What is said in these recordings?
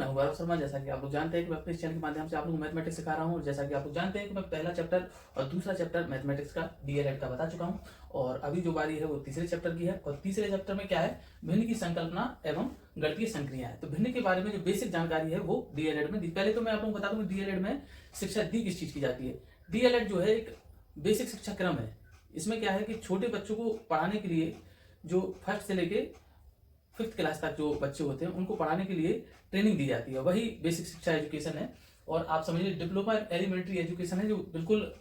हूं गौरव शर्मा। जैसा कि आप लोग जानते हैं कि मैं अपने इस चैनल के माध्यम से आप लोगों को मैथमेटिक्स सिखा रहा हूं। जैसा कि आप लोग जानते हैं कि मैं पहला चैप्टर और दूसरा चैप्टर मैथमेटिक्स का डीएलएड का बता चुका हूं, और अभी जो बारी है वो तीसरे चैप्टर की है। और तीसरे चैप्टर में क्या है, भिन्न की संकल्पना एवं गणितीय संक्रियाएं। तो भिन्न के बारे में जो बेसिक जानकारी है वो डीएलएड में दी। पहले तो मैं आप लोगों को बता दूं डीएलएड में शिक्षा दी किस चीज की जाती है। डीएलएड जो है एक बेसिक शिक्षा क्रम है। इसमें क्या है कि छोटे बच्चों को पढ़ाने के लिए, जो फर्स्ट से लेके 5th क्लास तक जो बच्चे होते हैं उनको पढ़ाने के लिए ट्रेनिंग दी जाती है, वही बेसिक शिक्षा एजुकेशन है। और आप समझिए डिप्लोमा एलिमेंट्री एजुकेशन है, जो बिल्कुल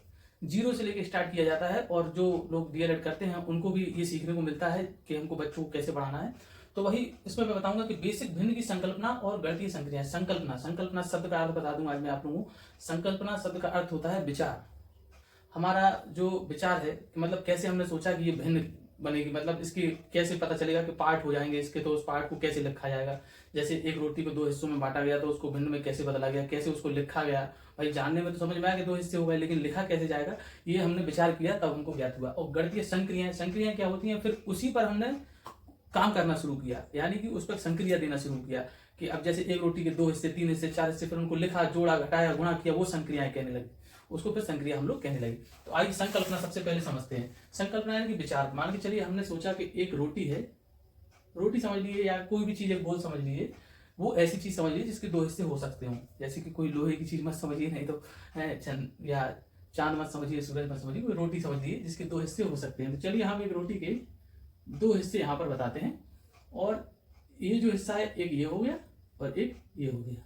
जीरो से लेके स्टार्ट किया जाता है। और जो लोग डीएलएड करते हैं उनको भी ये सीखने को मिलता है कि हमको बच्चों को कैसे पढ़ाना है। तो वही इसमें मैं बताऊंगा कि बेसिक भिन्न की संकल्पना और गणितीय संक्रियाएं। संकल्पना शब्द का अर्थ बता दूं आज मैं आप लोगों को। संकल्पना शब्द का अर्थ होता है विचार। हमारा जो विचार है, मतलब कैसे हमने सोचा कि ये भिन्न बनेगी, मतलब इसकी कैसे पता चलेगा कि पार्ट हो जाएंगे इसके, तो उस पार्ट को कैसे लिखा जाएगा। जैसे एक रोटी को 2 हिस्सों में बांटा गया तो उसको भिन्न में कैसे बदला गया, कैसे उसको लिखा गया। भाई जानने में तो समझ में आया कि 2 हिस्से हो गए, लेकिन लिखा कैसे जाएगा ये हमने विचार किया, तब हमको ज्ञात हुआ। और गणितीय संक्रियाएं क्या होती हैं, फिर उसी पर हमने काम करना शुरू किया, यानी कि उस पर संक्रिया देना शुरू किया कि अब जैसे एक रोटी के 2 हिस्से, 3 हिस्से, 4 हिस्से, फिर उनको लिखा, जोड़ा, घटाया, गुणा किया, वो संक्रियाएं कहने लगी, उसको फिर संक्रिया हम लोग कहने लगे। तो आइए संकल्पना सबसे पहले समझते हैं। संकल्पना यानी कि विचार। मान के चलिए हमने सोचा कि एक रोटी है, रोटी समझ लीजिए या कोई भी चीज एक गोल समझ लीजिए, वो ऐसी चीज समझ लीजिए जिसके 2 हिस्से हो सकते हो। जैसे कि कोई लोहे की चीज मत समझिए, नहीं तो या चांद मत समझिए, सूरज मत समझिए, कोई रोटी समझ लीजिए जिसके 2 हिस्से हो सकते हैं। तो चलिए हम एक रोटी के 2 हिस्से यहाँ पर बताते हैं, और ये जो हिस्सा है एक ये हो गया और एक ये हो गया,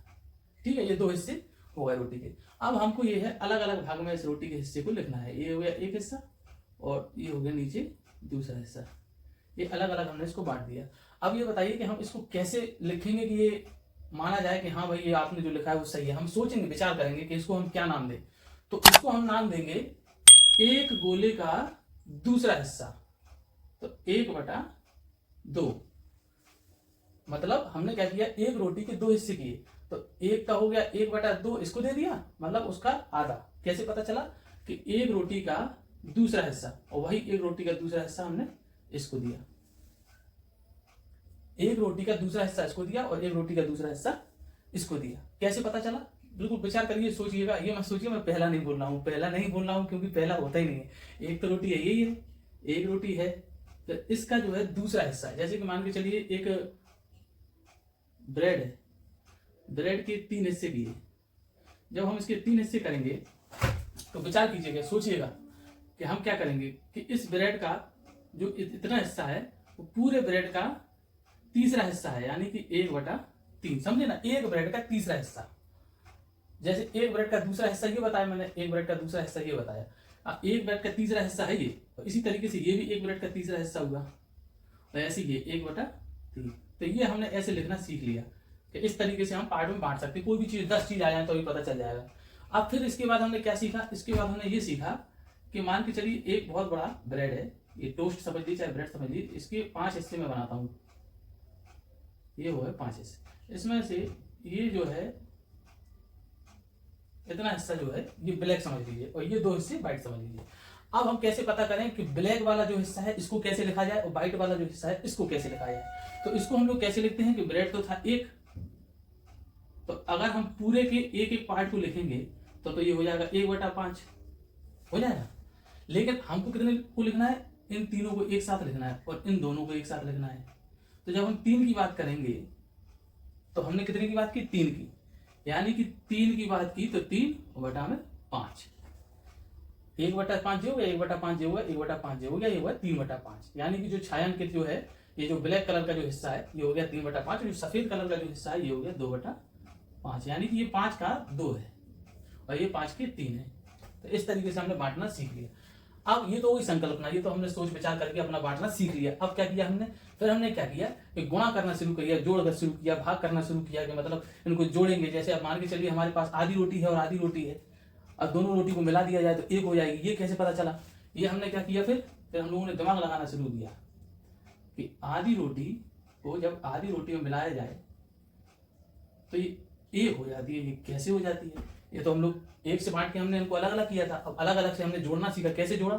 ठीक है। ये 2 हिस्से हो गए रोटी के। अब हमको ये है अलग अलग भाग में इस रोटी के हिस्से को लिखना है। ये हो गया एक हिस्सा और ये हो गया नीचे दूसरा हिस्सा। ये अलग अलग हमने इसको बांट दिया। अब ये बताइए कि हम इसको कैसे लिखेंगे कि ये माना जाए कि हाँ भाई ये आपने जो लिखा है वो सही है। हम सोचेंगे, विचार करेंगे कि इसको हम क्या नाम दें। तो इसको हम नाम देंगे एक गोले का दूसरा हिस्सा। तो 1/2, मतलब हमने क्या किया, एक रोटी के 2 हिस्से किए, तो एक का हो गया 1/2, इसको दे दिया, मतलब उसका आधा। कैसे पता चला कि एक रोटी का दूसरा हिस्सा, और वही एक रोटी का दूसरा हिस्सा हमने इसको दिया। एक रोटी का दूसरा हिस्सा इसको दिया और एक रोटी का दूसरा हिस्सा इसको दिया। कैसे पता चला, बिल्कुल विचार करिए, सोचिएगा। ये मत सोचिए मैं पहला नहीं बोल रहा हूं, पहला नहीं बोल रहा हूं क्योंकि पहला होता ही नहीं है। एक तो रोटी है, यही है, एक रोटी है, तो इसका जो है दूसरा हिस्सा है। जैसे कि मान के चलिए एक ब्रेड है, ब्रेड के 3 हिस्से भी है। जब हम इसके 3 हिस्से करेंगे तो विचार कीजिएगा, सोचिएगा कि हम क्या करेंगे कि इस ब्रेड का जो इतना हिस्सा है वो पूरे ब्रेड का तीसरा हिस्सा है, यानी कि 1/3, समझे ना, एक ब्रेड का तीसरा हिस्सा। जैसे एक ब्रेड का दूसरा हिस्सा ये बताया मैंने, एक ब्रेड का दूसरा हिस्सा ये बताया, एक ब्रेड का तीसरा हिस्सा है ये, और इसी तरीके से ये भी एक ब्रेड का तीसरा हिस्सा हुआ, तो ऐसे ये 1/3। तो ये हमने ऐसे लिखना सीख लिया कि इस तरीके से हम पार्ट में बांट सकते हैं। कोई भी चीज 10 चीज आ जाए तो भी पता चल जाएगा। अब फिर इसके बाद हमने क्या सीखा, इसके बाद हमने ये सीखा कि मान के चलिए एक बहुत बड़ा ब्रेड है, ये टोस्ट समझ लीजिए चाहे ब्रेड समझ लीजिए, इसके 5 हिस्से में बनाता हूँ। ये वो है 5 हिस्से, इसमें से ये जो है इतना हिस्सा जो है ये ब्लैक समझ लीजिए, और ये 2 हिस्से व्हाइट समझ लीजिए। अब हम कैसे पता करें कि ब्लैक वाला जो हिस्सा है इसको कैसे लिखा जाए और व्हाइट वाला जो हिस्सा है इसको कैसे लिखा जाए। तो इसको हम लोग कैसे लिखते हैं कि ब्रेड तो था एक, तो अगर हम पूरे के एक एक पार्ट को लिखेंगे तो ये हो जाएगा 1/5 हो जाएगा। लेकिन हमको कितने को लिखना है, इन तीनों को एक साथ लिखना है और इन दोनों को एक साथ लिखना है। तो जब हम 3 की बात करेंगे तो हमने कितने की बात की, 3 की, यानी कि 3 की बात की तो 3/5, 1/5 जो होगा, 1/5 जो होगा, 1/5 जो हो गया, ये हुआ 3/5। यानी कि जो छायांकित जो है, ये जो ब्लैक कलर का जो हिस्सा है ये हो गया 3/5, जो सफेद कलर का जो हिस्सा है ये हो गया 2/5। यानी कि ये 5 का 2 है और ये 5 के 3 है। तो इस तरीके से हमने बांटना सीख लिया। अब ये तो वही संकल्पना, ये तो हमने सोच विचार करके अपना बांटना सीख लिया। अब क्या किया हमने, फिर हमने क्या किया कि गुणा करना शुरू किया, जोड़कर शुरू किया, भाग करना शुरू किया, कि मतलब इनको जोड़ेंगे। जैसे अब मान के चलिए हमारे पास आधी रोटी है और आधी रोटी है, अब दोनों रोटी को मिला दिया जाए तो 1 हो जाएगी। ये कैसे पता चला, ये हमने क्या किया, फिर हम लोगों ने दिमाग लगाना शुरू किया कि आधी रोटी को जब आधी रोटी में मिलाया जाए तो ये 1 हो जाती है। ये कैसे हो जाती है, ये तो हम लोग 1 से बांट के हमने इनको अलग अलग किया था। अब अलग अलग से हमने जोड़ना सीखा, कैसे जोड़ा।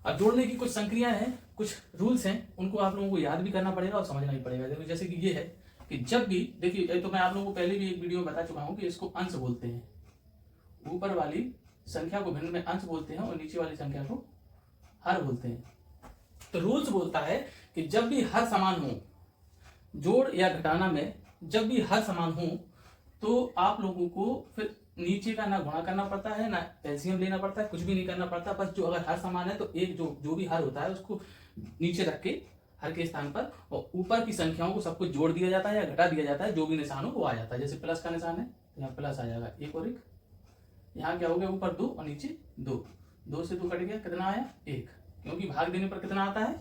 अब जोड़ने की कुछ संक्रियाएं हैं, कुछ रूल्स हैं, उनको आप लोगों को याद भी करना पड़ेगा और समझना भी पड़ेगा। देखो जैसे कि ये है, कि जब भी देखिए, तो मैं आप लोगों को पहले भी एक वीडियो में बता चुका हूं कि इसको अंश बोलते हैं, ऊपर वाली संख्या को भिन्न में अंश बोलते हैं और नीचे वाली संख्या को हर बोलते हैं। तो रूल्स बोलता है कि जब भी हर समान हो, जोड़ या घटाना में जब भी हर समान हो, तो आप लोगों को फिर नीचे का ना गुणा करना पड़ता है, ना एलसीएम लेना पड़ता है, कुछ भी नहीं करना पड़ता। बस जो अगर हर समान है तो एक जो भी हर होता है उसको नीचे रख के हर के स्थान पर, और ऊपर की संख्याओं को सब कुछ जोड़ दिया जाता है या घटा दिया जाता है, जो भी निशान हो वो आ जाता है। जैसे प्लस का निशान है तो यहाँ प्लस आ जाएगा, एक और एक, यहाँ क्या हो गया, ऊपर 2 और नीचे 2, 2 से 2 कट गया, कितना आया 1, क्योंकि भाग देने पर कितना आता है,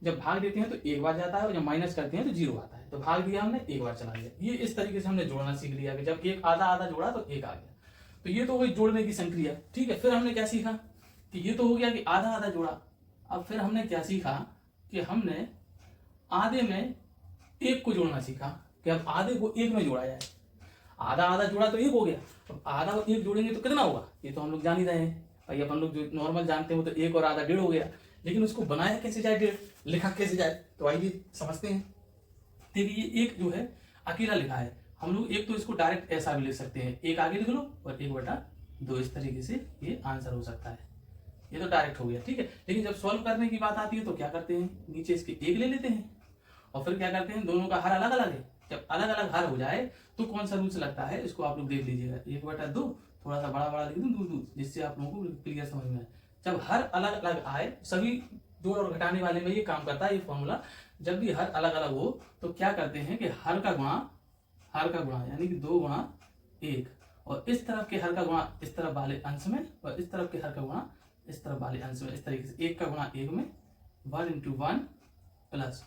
जब भाग देते हैं तो एक बार जाता है और जब माइनस करते हैं तो 0 आता है। तो भाग दिया हमने, एक बार चला गया। ये इस तरीके से हमने जोड़ना सीख लिया कि जब एक आधा आधा जोड़ा तो एक आ गया। तो ये तो वही जोड़ने की संक्रिया, ठीक है। फिर हमने क्या सीखा कि ये तो हो गया कि आधा आधा जोड़ा। अब फिर हमने क्या सीखा कि हमने आधे में एक को जोड़ना सीखा, कि अब आधे को एक में जोड़ा जाए। आधा आधा जोड़ा तो एक हो गया, अब आधा और एक जोड़ेंगे तो कितना होगा, ये तो हम लोग जान ही रहे हैं भाई। अपन लोग जो नॉर्मल जानते हो तो एक और आधा 1.5 हो गया, लेकिन उसको बनाया कैसे जाए 1.5, लिखा कैसे जाए, तो आइए समझते हैं। देखिए ये एक जो है अकेला लिखा है, हम लोग एक तो इसको डायरेक्ट ऐसा भी लिख सकते हैं, एक आगे लिख लो और 1/2, इस तरीके से ये आंसर हो सकता है। ये तो डायरेक्ट हो गया, ठीक है। लेकिन जब सॉल्व करने की बात आती है तो क्या करते हैं, नीचे इसके एक ले लेते हैं और फिर क्या करते हैं, दोनों का हर अलग अलग है। जब अलग अलग हर हो जाए तो कौन सा रूल्स लगता है, इसको आप लोग देख लीजिएगा। 1/2 थोड़ा सा बड़ा बड़ा लिख दूं, दूर दूर, जिससे आप लोगों को क्लियर समझ में आए। जब हर अलग अलग आए, सभी जोड़ और घटाने वाले में ये काम करता है ये फॉर्मूला। जब भी हर अलग अलग हो तो क्या करते हैं कि हर का गुणा यानी कि 2 गुणा 1, और इस तरफ के हर का गुणा इस तरफ वाले अंश में, और इस तरफ के हर का गुणा इस तरफ वाले अंश में। इस तरीके से 1 का गुणा 1 में, 1 × 1 प्लस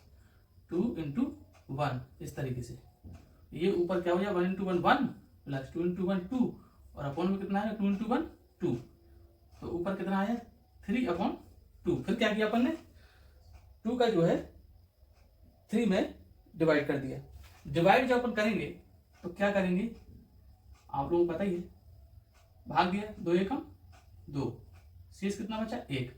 2 × 1, इस तरीके से। ये ऊपर क्या हो जाए, 1 × 1 1 प्लस 2 × 1 2, और अपॉन में कितना आया 2 × 1 2, तो ऊपर कितना आया 3/2। फिर क्या किया अपन ने, 2 का जो है 3 में डिवाइड कर दिया। डिवाइड जब अपन करेंगे तो क्या करेंगे, आप लोगों को पता ही है, भाग दिया, 2 एकम 2, शेष कितना बचा 1।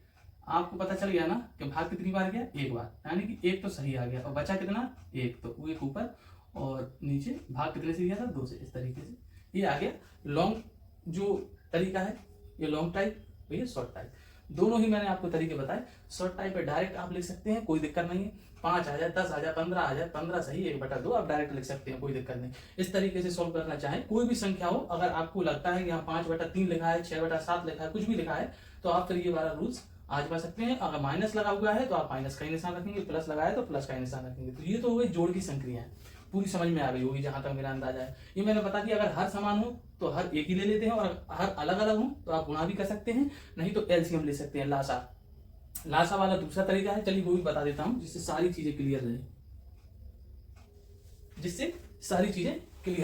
आपको पता चल गया ना कि भाग कितनी बार गया, एक बार, यानी कि 1 तो सही आ गया, और बचा कितना 1, तो 1 ऊपर और नीचे भाग कितने से दिया था 2 से, इस तरीके से ये आ गया। लॉन्ग जो तरीका है ये लॉन्ग टाइप, ये शॉर्ट टाइप, दोनों ही मैंने आपको तरीके बताए। शॉर्ट टाइप पे डायरेक्ट आप लिख सकते हैं, कोई दिक्कत नहीं है। 5 आ जाए, 10 आ जाए, 15 आ जाए, 15 सही, 1/2 आप डायरेक्ट लिख सकते हैं, कोई दिक्कत नहीं। इस तरीके से सॉल्व करना चाहें, कोई भी संख्या हो, अगर आपको लगता है कि यहाँ 5/3 लिखा है, 6/7 लिखा है, कुछ भी लिखा है, तो आप फिर ये वाला रूल्स आजमा सकते हैं। अगर माइनस लगा हुआ है तो आप माइनस का ही निशान रखेंगे, प्लस लगा है तो प्लस का ही निशान रखेंगे। तो ये तो हो गई जोड़ की संक्रिया है, पूरी समझ में आ गई होगी जहां तक मेरा अंदाजा है। ये मैंने बता दिया, अगर हर समान हो तो हर एक ही ले लेते हैं, और हर अलग अलग हो तो आप गुणा भी कर सकते हैं, नहीं तो एलसीएम ले सकते हैं, लासा वाला दूसरा तरीका है। चलिए वो भी बता देता हूं, जिससे सारी चीजें क्लियर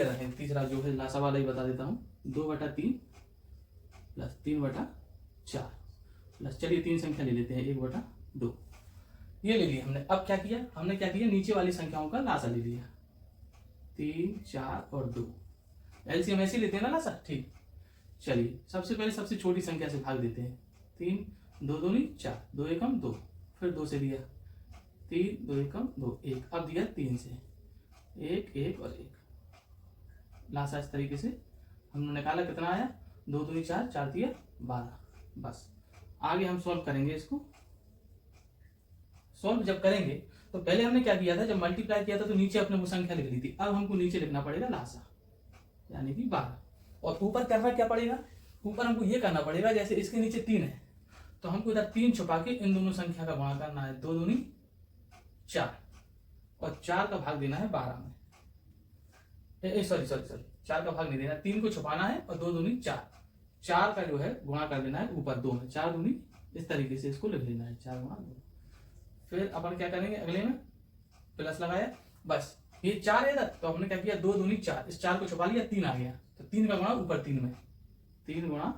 रहे, तीसरा जो है लासा वाला ही बता देता हूं। 2/3 प्लस 3/4 प्लस, चलिए 3 संख्या ले लेते हैं, 1/2, ये ले लिया हमने। अब क्या किया, हमने क्या किया, नीचे वाली संख्याओं का लासा ले लिया, 3 4 और 2, एलसीएम ऐसे लेते हैं ना लासा, ठीक। चलिए सबसे पहले सबसे छोटी संख्या से भाग देते हैं, 3 2 2 4, 2 एकम 2, फिर 2 से दिया 3, 2 एकम 2 1, अब दिया 3 से 1 1 और 1, लासा इस तरीके से हमने निकाला, कितना आया 2 2 4, 4 3 12। बस आगे हम सॉल्व करेंगे इसको। सॉल्व जब करेंगे तो पहले हमने क्या किया था, जब मल्टीप्लाई किया था तो नीचे अपने वो संख्या लिख ली थी, अब हमको नीचे लिखना पड़ेगा लासा, यानी कि 12, और ऊपर करना क्या पड़ेगा, ऊपर हमको ये करना पड़ेगा, जैसे इसके नीचे 3 है तो हमको इधर 3 छुपा के इन दोनों संख्या का गुणा करना है, 2 दूनी 4, और 4 का भाग देना है 12 में। सॉरी 4 का भाग नहीं देना, 3 को छुपाना है और 2 दूनी 4, 4 का जो है गुणा कर देना है ऊपर 2 में, 4 दूनी, इस तरीके से इसको लिख लेना है, 4 गुणा 2। फिर अपन क्या करेंगे, अगले में प्लस लगाया, बस ये 4 है इधर, तो हमने क्या किया 2 दूनी 4, इस 4 को छुपा लिया, 3 आ गया, तो 3 का गुणा ऊपर 3 में, 3 गुणा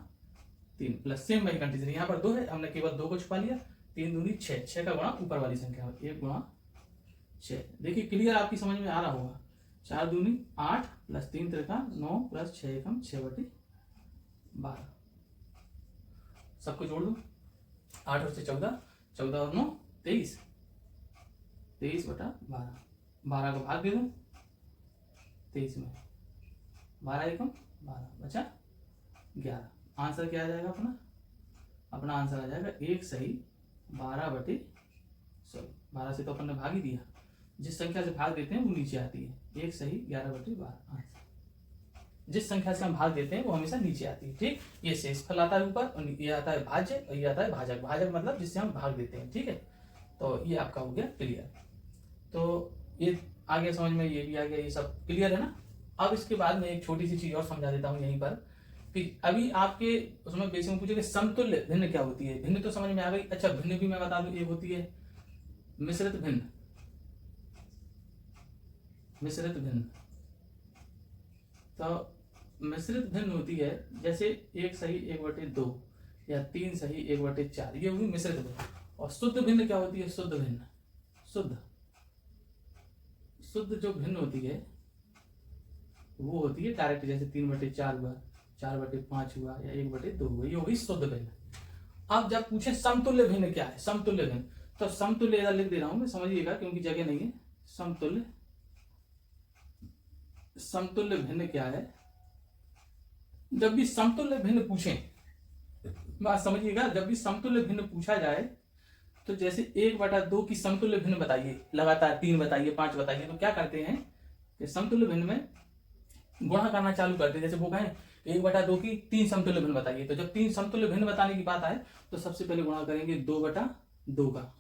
3 प्लस, सेम वही कंडीशन, यहाँ पर 2 है, हमने केवल 2 को छुपा लिया, 3 दूनी 6, 6 का गुणा ऊपर वाली संख्या, 1 गुणा 6। देखिए क्लियर आपकी समझ में आ रहा होगा। 4 दूनी 8 प्लस 3 त्रिका 9 प्लस 6 एकम 6/12, सबको जोड़ दो, 8 और 6 14, 14 और 9 23, 23/12, 12 का भाग दे दो, 23 में 12 एकम 12 बचा 11। आंसर क्या आ जाएगा अपना? अपना आंसर आ जाएगा 1 सही 12 से तो अपन ने भाग ही दिया, जिस संख्या से भाग देते हैं वो नीचे आती है। 1 सही 11/12 आंसर। जिस संख्या से हम भाग देते हैं वो हमेशा नीचे आती है। ठीक, ये शेषफल आता है ऊपर और ये आता है भाज्य और ये आता है भाजक। भाजक मतलब जिससे हम भाग देते हैं। ठीक है, तो ये आपका हो गया क्लियर। तो ये आ गया समझ में, ये भी आ गया, ये सब क्लियर है ना। अब इसके बाद में एक छोटी सी चीज और समझा देता हूँ यहीं पर कि अभी आपके उसमें बेसिक में पूछे कि समतुल्य भिन्न क्या होती है। भिन्न तो समझ में आ गई। अच्छा, भिन्न भी मैं बता दूं, एक होती है मिश्रित भिन्न। मिश्रित भिन्न, तो मिश्रित भिन्न होती है जैसे 1 सही 1/2 या 3 सही 1/4, ये हुई मिश्रित भिन्न। और शुद्ध भिन्न क्या होती है? शुद्ध भिन्न, शुद्ध जो भिन्न होती है वो होती है डायरेक्ट, जैसे 3/4 हुआ, 4/5 हुआ या 1/2 हुआ, ये होगी शुद्ध भिन्न। अब जब पूछे समतुल्य भिन्न क्या है, समतुल्य भिन्न, तो समतुल्य इधर लिख दे रहा हूं मैं, समझिएगा क्योंकि जगह नहीं है। समतुल्य भिन्न क्या है? जब भी समतुल्य भिन्न पूछें, बात समझिएगा, जब भी समतुल्य भिन्न पूछा जाए तो जैसे 1/2 की समतुल्य भिन्न बताइए, लगातार 3 बताइए 5 बताइए, तो क्या करते हैं कि समतुल्य भिन्न में गुणा करना चालू करते हैं। जैसे वो कहें 1/2 की 3 समतुल्य भिन्न बताइए, तो जब 3 समतुल्य भिन्न बताने की बात आए तो सबसे पहले गुणा करेंगे 2/2 का,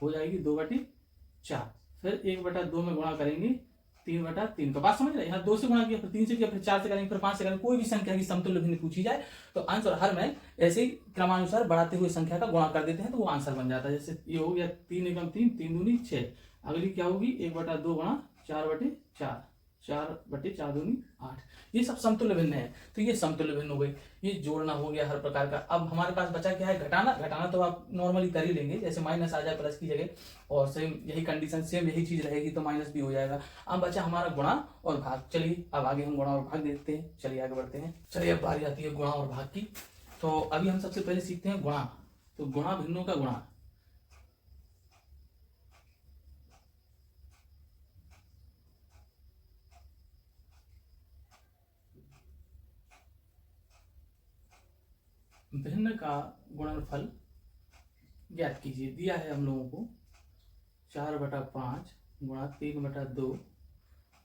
हो जाएगी 2/4। फिर 1/2 में गुणा करेंगे 3/3 का। बात समझ रहे हैं? यहाँ 2 से गुणा किया, फिर 3 से किया, फिर 4 से करेंगे, फिर 5 से करेंगे। कोई भी संख्या की समतुल्य भिन्न पूछी जाए तो अंश और हर में ऐसे ही क्रमानुसार बढ़ाते हुए संख्या का गुणा कर देते हैं तो वो आंसर बन जाता है। जैसे ये हो गया 3 एकम 3, 3 दूनी 6। अगली क्या होगी? 1/2 गुणा 4/4, 4/4 दूनी 8। ये सब समतुल्य भिन्न है, तो ये समतुल्य भिन्न हो गई। ये जोड़ना हो गया हर प्रकार का। अब हमारे पास बचा क्या है? घटाना। घटाना तो आप नॉर्मली कर ही लेंगे, जैसे माइनस आ जाए प्लस की जगह, और सेम यही कंडीशन, सेम यही चीज रहेगी तो माइनस भी हो जाएगा। अब बचा हमारा गुणा और भाग। चलिए अब आगे हम गुणा और भाग देखते हैं। चलिए आगे बढ़ते हैं। चलिए अब बारी आती है गुणा और भाग की। तो अभी हम सबसे पहले सीखते हैं गुणा। तो गुणा भिन्नों का गुणा, भिन्न का गुणनफल ज्ञात कीजिए। दिया है हम लोगों को 4/5 गुणा 3/2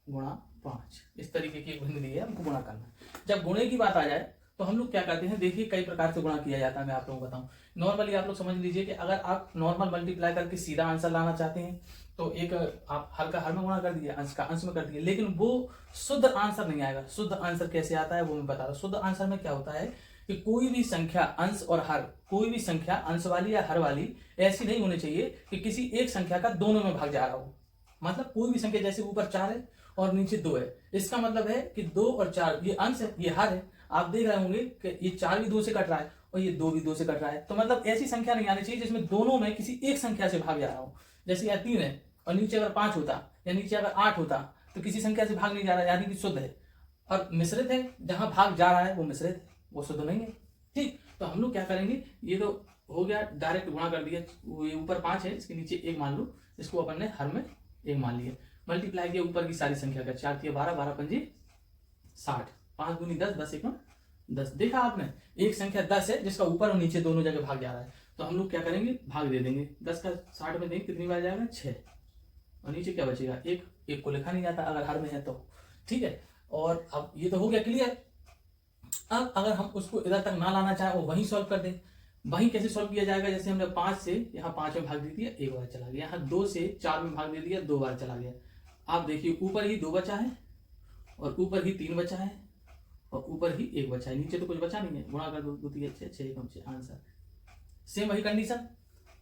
गुणा 5। इस तरीके की एक भिन्न दी है, हमको गुणा करना है। जब गुणे की बात आ जाए तो हम लोग क्या करते हैं? देखिए कई प्रकार से गुणा किया जाता है, मैं आप लोगों को बताऊं। नॉर्मली आप लोग समझ लीजिए कि अगर आप नॉर्मल मल्टीप्लाई करके सीधा आंसर लाना चाहते हैं तो एक आप हर का हर में गुणा कर दिए, अंश का अंश में कर दिए, लेकिन वो शुद्ध आंसर नहीं आएगा। शुद्ध आंसर कैसे आता है वो मैं बता रहा हूँ। शुद्ध आंसर में क्या होता है कि कोई भी संख्या अंश और हर, कोई भी संख्या अंश वाली या हर वाली ऐसी नहीं होनी चाहिए कि किसी एक संख्या का दोनों में भाग जा रहा हो। मतलब कोई भी संख्या, जैसे ऊपर 4 है और नीचे 2 है, इसका मतलब है कि 2 और 4 ये अंश है, ये हर है। आप देख रहे होंगे कि ये 4 भी 2 से कट रहा है और ये 2 भी 2 से कट रहा है। तो मतलब ऐसी संख्या नहीं आनी चाहिए जिसमें दोनों में किसी एक संख्या से भाग जा रहा हो। जैसे यहाँ 3 है और नीचे अगर 5 होता या नीचे अगर 8 होता तो किसी संख्या से भाग नहीं जा रहा, यानी कि शुद्ध है। और मिश्रित है, जहां भाग जा रहा है वो मिश्रित है, वो शुद्ध नहीं है। ठीक, तो हम लोग क्या करेंगे? ये तो हो गया, डायरेक्ट गुणा कर दिया। ये ऊपर 5 है, इसके नीचे 1 मान लो, इसको अपन ने हर में 1 मान लिया। मल्टीप्लाई किया ऊपर की सारी संख्या का, 4 तिया 12, 12 पंजी 60, 5 दूनी 10, 10 एकम 10। देखा आपने, एक संख्या 10 है जिसका ऊपर और नीचे दोनों जगह भाग जा रहा है, तो हम लोग क्या करेंगे? भाग दे देंगे। 10 का 60 में देंगे, कितनी बार जाएगा? 6। और नीचे क्या बचेगा? 1। 1 को लिखा नहीं जाता अगर हर में है तो। ठीक है, और अब ये तो हो गया क्लियर। अब अगर हम उसको इधर तक ना लाना चाहे, वो वहीं सॉल्व कर दें। वहीं कैसे सॉल्व किया जाएगा? जैसे हमने 5 से यहाँ 5 में भाग दे दिया, 1 बार चला गया। यहाँ 2 से 4 में भाग दे दिया, 2 बार चला गया। आप देखिए ऊपर ही 2 बचा है और ऊपर ही 3 बचा है और ऊपर ही 1 बचा है, नीचे तो कुछ बचा नहीं है। गुणा कर दो, 2 3 6 6 एकम 6 आंसर। सेम वही कंडीशन,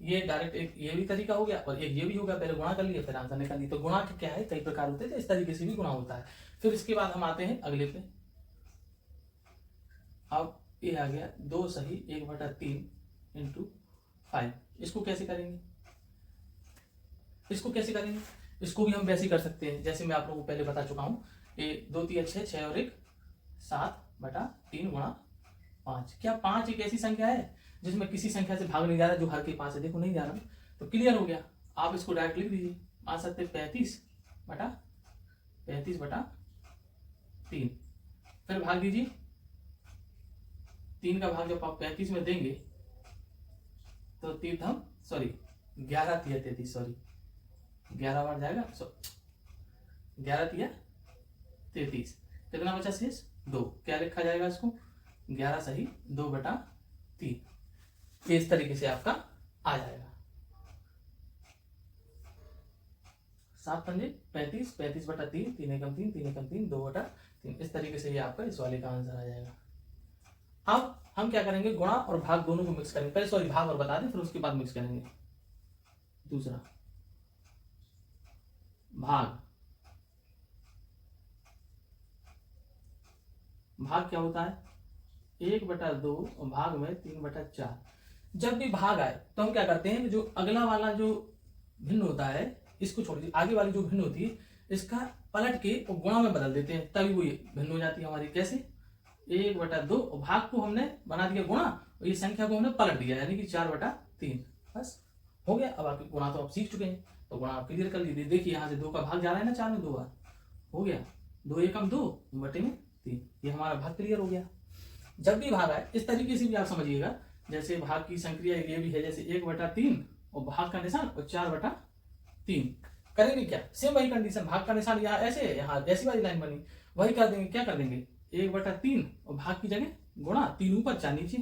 ये डायरेक्ट एक ये भी तरीका हो गया और एक ये भी होगा। पहले गुणा कर लिया फिर आंसर निकाल लिया। तो गुणा क्या है? कई प्रकार होते हैं, तो इस तरीके से भी गुणा होता है। फिर इसके बाद हम आते हैं अगले पे। अब ये आ गया 2 सही 1/3 इंटू 5। इसको कैसे करेंगे? इसको भी हम वैसे ही कर सकते हैं जैसे मैं आप लोगों को पहले बता चुका हूं। ये 2 3 6 6 और 1 7/3 गुणा 5। क्या 5 एक ऐसी संख्या है जिसमें किसी संख्या से भाग नहीं जा रहा, जो हर के पास है? देखो नहीं जा रहा, तो क्लियर हो गया। आप इसको डायरेक्ट लिख दीजिए। आ सकते 35/3 3, फिर भाग दीजिए, 3 का भाग जब आप 35 में देंगे तो 11 तिया 33, सॉरी 11 बार जाएगा, 11 तिया 33, कितना बचा शेष 2, क्या लिखा जाएगा इसको 11 सही 2/3, इस तरीके से आपका आ जाएगा। 7 पंजे 35, 35/3, 3 एकम 3, 3 एकम 3, 2/3, इस तरीके से ये आपका इस वाले का आंसर आ जाएगा। अब हम क्या करेंगे, गुणा और भाग दोनों को मिक्स करेंगे, पहले सॉरी भाग और बता दें फिर उसके बाद मिक्स करेंगे। दूसरा भाग, भाग क्या होता है 1/2 और भाग में 3/4। जब भी भाग आए तो हम क्या करते हैं, जो अगला वाला जो भिन्न होता है इसको छोड़ दीजिए, आगे वाली जो भिन्न होती है इसका पलट के और गुणा में बदल देते हैं, तभी वो भिन्न हो जाती है हमारी। कैसे 1/2 और भाग को हमने बना दिया गुणा और ये संख्या को हमने पलट दिया, यानी कि 4/3, बस हो गया। अब आपके गुणा तो आप सीख चुके हैं, तो गुणा आप क्लियर कर लीजिए। देखिए यहाँ से 2 का भाग जा रहा है ना 4 में 2 बार, हो गया 2 एकम 2 बटे में 3, ये हमारा भाग क्लियर हो गया। जब भी भाग आए इस तरीके से भी आप समझिएगा, जैसे भाग की संक्रिया ये भी है, जैसे 1/3 और भाग का निशान और 4/3, करेंगे क्या सेम वही कंडीशन, भाग का निशान यहाँ ऐसे है, यहाँ ऐसी वाली लाइन बनी, वही कर देंगे, क्या कर देंगे 1/3 और भाग की जगह गुणा, 3 ऊपर 4 नीचे,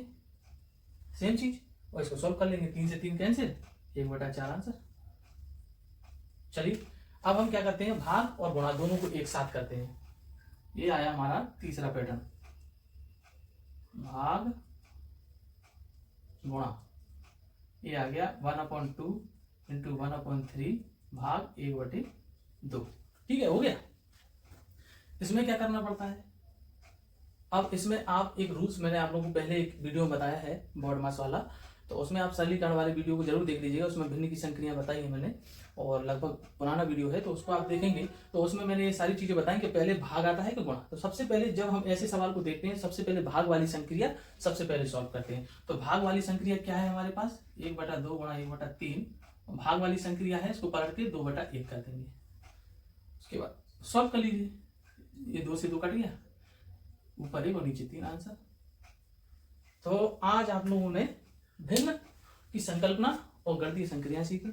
सेम चीज, और इसको सॉल्व कर लेंगे, 3 से 3 कैंसिल, 1/4 आंसर। चलिए अब हम क्या करते हैं, भाग और गुणा दोनों को एक साथ करते हैं। ये आया हमारा तीसरा पैटर्न, भाग गुणा, ये आ गया 1/2 इंटू 1/3 भाग 1/2, ठीक है, हो गया। इसमें क्या करना पड़ता है, अब इसमें आप एक रूल्स मैंने आप लोगों को पहले एक वीडियो में बताया है बोर्ड मास वाला, तो उसमें आप सरलीकरण वाले वीडियो को जरूर देख लीजिएगा, उसमें भिन्न की संक्रियाएं बताई है मैंने, और लगभग पुराना वीडियो है तो उसको आप देखेंगे तो उसमें मैंने ये सारी चीजें बताई कि पहले भाग आता है कि गुणा। तो सबसे पहले जब हम ऐसे सवाल को देखते हैं सबसे पहले भाग वाली संक्रिया सबसे पहले सॉल्व करते हैं। तो भाग वाली संक्रिया क्या है हमारे पास, 1/2 गुणा 1/3, भाग वाली संक्रिया है इसको पलट के 2/1 कर देंगे, उसके बाद सॉल्व कर लीजिए, ये 2 से 2 कट गया, ऊपर 1 और नीचे 3 आंसर। तो आज आप लोगों ने भिन्न की संकल्पना और गणितीय संक्रिया सीखी,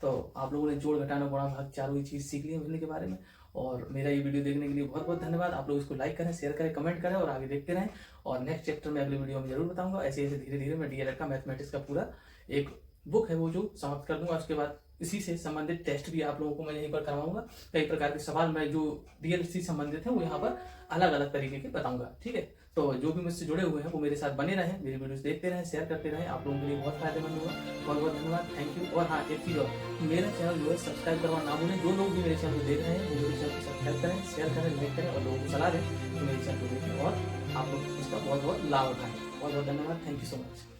तो आप लोगों ने जोड़ घटाना गुणा भाग चारों ही चीज सीख ली भिन्न के बारे में। और मेरा ये वीडियो देखने के लिए बहुत बहुत धन्यवाद। आप लोग इसको लाइक करें, शेयर करें, कमेंट करें और आगे देखते रहें। और नेक्स्ट चैप्टर में अगले वीडियो में जरूर बताऊंगा। ऐसे ऐसे धीरे धीरे मैं डीएलएड का मैथमेटिक्स का पूरा एक बुक है वो जो समाप्त कर दूंगा। उसके बाद इसी से संबंधित टेस्ट भी आप लोगों को मैं यहीं पर करवाऊंगा। कई प्रकार के सवाल मैं जो डीएलएड से संबंधित है वो यहाँ पर अलग अलग तरीके के बताऊंगा, ठीक है। तो जो भी मुझसे जुड़े हुए हैं वो मेरे साथ बने रहें, मेरी वीडियोस देखते रहें, शेयर करते रहें, आप लोगों के लिए बहुत फायदेमंद होगा। बहुत बहुत धन्यवाद, थैंक यू। और हाँ एक चीज़ और, मेरा चैनल जो है सब्सक्राइब करना ना भूलें। जो लोग भी मेरे चैनल को देख रहे हैं वो मेरे चैनल को सब्सक्राइब करें, शेयर करें, लाइक करें और लोगों को सलाह दें तो मेरे चैनल को देखें और आप लोग इसका बहुत बहुत लाभ उठाएं। बहुत बहुत धन्यवाद, थैंक यू सो मच।